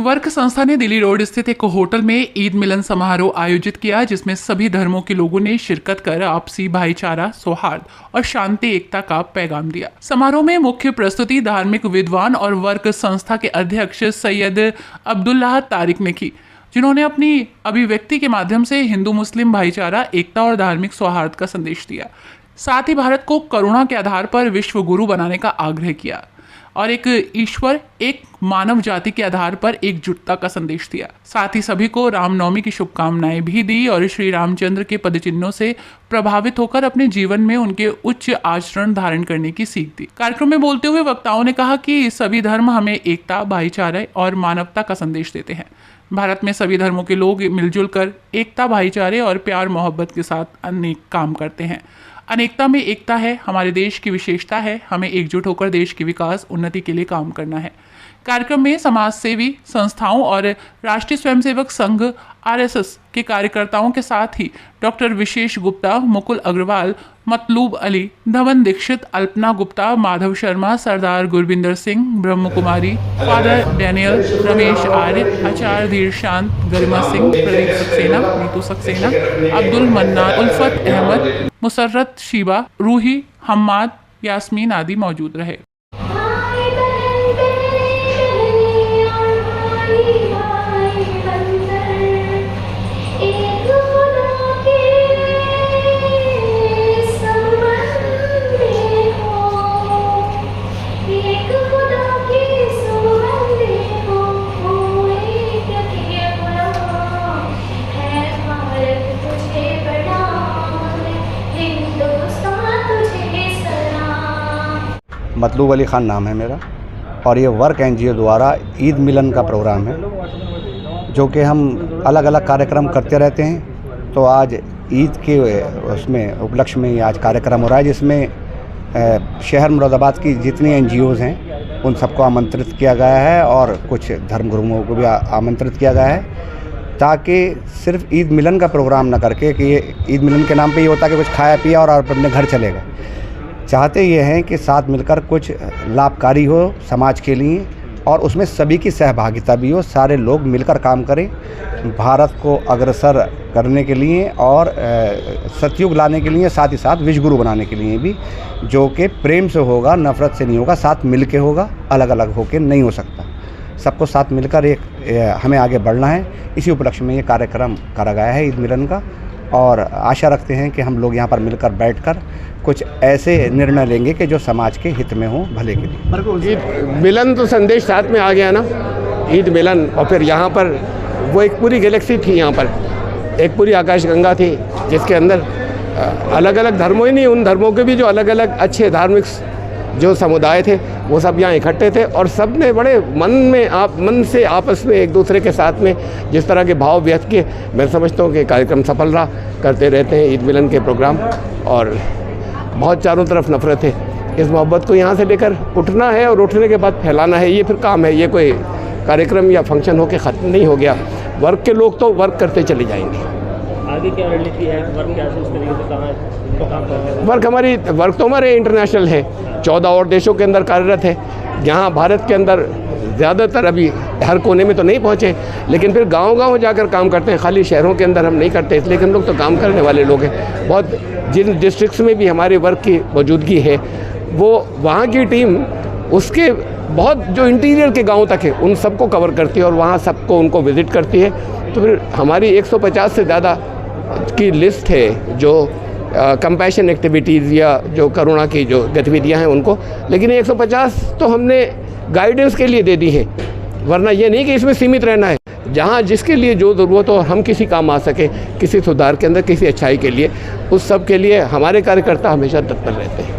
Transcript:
Work संस्था ने Delhi road स्थित एक होटल में ईद मिलन समारोह आयोजित किया, जिसमें सभी धर्मों के लोगों ने शिरकत कर आपसी भाईचारा, सौहार्द और शांति एकता का पैगाम दिया। समारोह में मुख्य प्रस्तुति धार्मिक विद्वान और वर्क संस्था के अध्यक्ष सैयद अब्दुल्लाह तारिक ने की, जिन्होंने अपनी अभिव्यक्ति के माध्यम से हिंदू मुस्लिम भाईचारा, एकता और धार्मिक सौहार्द का संदेश दिया। साथ ही भारत को करुणा के आधार पर विश्व गुरु बनाने का आग्रह किया और एक ईश्वर, एक मानव जाति के आधार पर एकजुटता का संदेश दिया। साथ ही सभी को रामनवमी की शुभकामनाएं भी दी और श्री रामचंद्र के पदचिन्हों से प्रभावित होकर अपने जीवन में उनके उच्च आचरण धारण करने की सीख दी। कार्यक्रम में बोलते हुए वक्ताओं ने कहा कि सभी धर्म हमें एकता, भाईचारे और मानवता का संदेश देते हैं। भारत में सभी धर्मों के लोग मिलजुल कर एकता, भाईचारे और प्यार मोहब्बत के साथ अनेक काम करते हैं। अनेकता में एकता है, हमारे देश की विशेषता है। हमें एकजुट होकर देश के विकास, उन्नति के लिए काम करना है। कार्यक्रम में समाज सेवी संस्थाओं और राष्ट्रीय स्वयंसेवक संघ RSS के कार्यकर्ताओं के साथ ही डॉक्टर विशेष गुप्ता, मुकुल अग्रवाल, मतलूब अली, धवन दीक्षित, अल्पना गुप्ता, माधव शर्मा, सरदार गुरबिंदर सिंह, ब्रह्म कुमारी, फादर डैनियल, रमेश आर्य, आचार्य धीर शांत, गरिमा सिंह, प्रदीप सक्सेना, नीतू सक्सेना, अब्दुल मन्ना, उल्फत अहमद, मुसर्रत शीबा, रूही, हम्माद, यास्मीन आदि मौजूद रहे। मतलूब अली ख़ान नाम है मेरा और ये वर्क NGO द्वारा ईद मिलन का प्रोग्राम है, जो कि हम अलग अलग कार्यक्रम करते रहते हैं। तो आज ईद के उसमें उपलक्ष्य में आज कार्यक्रम हो रहा है, जिसमें शहर मुरादाबाद की जितनी NGOs हैं उन सबको आमंत्रित किया गया है और कुछ धर्मगुरुओं को भी आमंत्रित किया गया है, ताकि सिर्फ ईद मिलन का प्रोग्राम ना करके कि ये ईद मिलन के नाम पे ये होता है कि कुछ खाया पिया और अपने घर चले गए। चाहते ये हैं कि साथ मिलकर कुछ लाभकारी हो समाज के लिए और उसमें सभी की सहभागिता भी हो, सारे लोग मिलकर काम करें भारत को अग्रसर करने के लिए और सतयुग लाने के लिए, साथ ही साथ विश्व गुरु बनाने के लिए भी, जो कि प्रेम से होगा, नफ़रत से नहीं होगा, साथ मिल के होगा, अलग अलग होकर नहीं हो सकता। सबको साथ मिलकर एक हमें आगे बढ़ना है। इसी उपलक्ष्य में ये कार्यक्रम करा गया है ईद मिलन का, और आशा रखते हैं कि हम लोग यहाँ पर मिलकर बैठकर कुछ ऐसे निर्णय लेंगे कि जो समाज के हित में हो, भले के लिए। ईद मिलन तो संदेश साथ में आ गया ना, ईद मिलन। और फिर यहाँ पर वो एक पूरी गैलेक्सी थी, यहाँ पर एक पूरी आकाशगंगा थी, जिसके अंदर अलग अलग धर्मों ही नहीं, उन धर्मों के भी जो अलग अलग अच्छे धार्मिक जो समुदाय थे वो सब यहाँ इकट्ठे थे और सब ने बड़े मन से आपस में एक दूसरे के साथ में जिस तरह के भाव व्यक्त किए, मैं समझता हूँ कि कार्यक्रम सफल रहा। करते रहते हैं ईद मिलन के प्रोग्राम, और बहुत चारों तरफ नफरत है। इस मोहब्बत को यहाँ से लेकर उठना है और उठने के बाद फैलाना है, ये फिर काम है। ये कोई कार्यक्रम या फंक्शन होकर ख़त्म नहीं हो गया। वर्क के लोग तो वर्क करते चले जाएंगे। आगे क्या रणनीति है? वर्क क्या इस तरीके से वर्क तो हमारे इंटरनेशनल है, 14 और देशों के अंदर कार्यरत है। यहाँ भारत के अंदर ज़्यादातर अभी हर कोने में तो नहीं पहुँचे, लेकिन फिर गांव-गांव जाकर काम करते हैं। खाली शहरों के अंदर हम नहीं करते, इसलिए हम लोग तो काम करने वाले लोग हैं। बहुत जिन डिस्ट्रिक्ट्स में भी हमारे वर्क की मौजूदगी है, वो वहाँ की टीम उसके बहुत जो इंटीरियर के गाँव तक है उन सबको कवर करती है और वहाँ सबको उनको विज़िट करती है। तो फिर हमारी 150 से ज़्यादा की लिस्ट है जो कंपैशन एक्टिविटीज़ या जो करुणा की जो गतिविधियां हैं उनको, लेकिन 150 तो हमने गाइडेंस के लिए दे दी है, वरना ये नहीं कि इसमें सीमित रहना है। जहां जिसके लिए जो ज़रूरत हो और हम किसी काम आ सके, किसी सुधार के अंदर, किसी अच्छाई के लिए, उस सब के लिए हमारे कार्यकर्ता हमेशा तत्पर रहते हैं।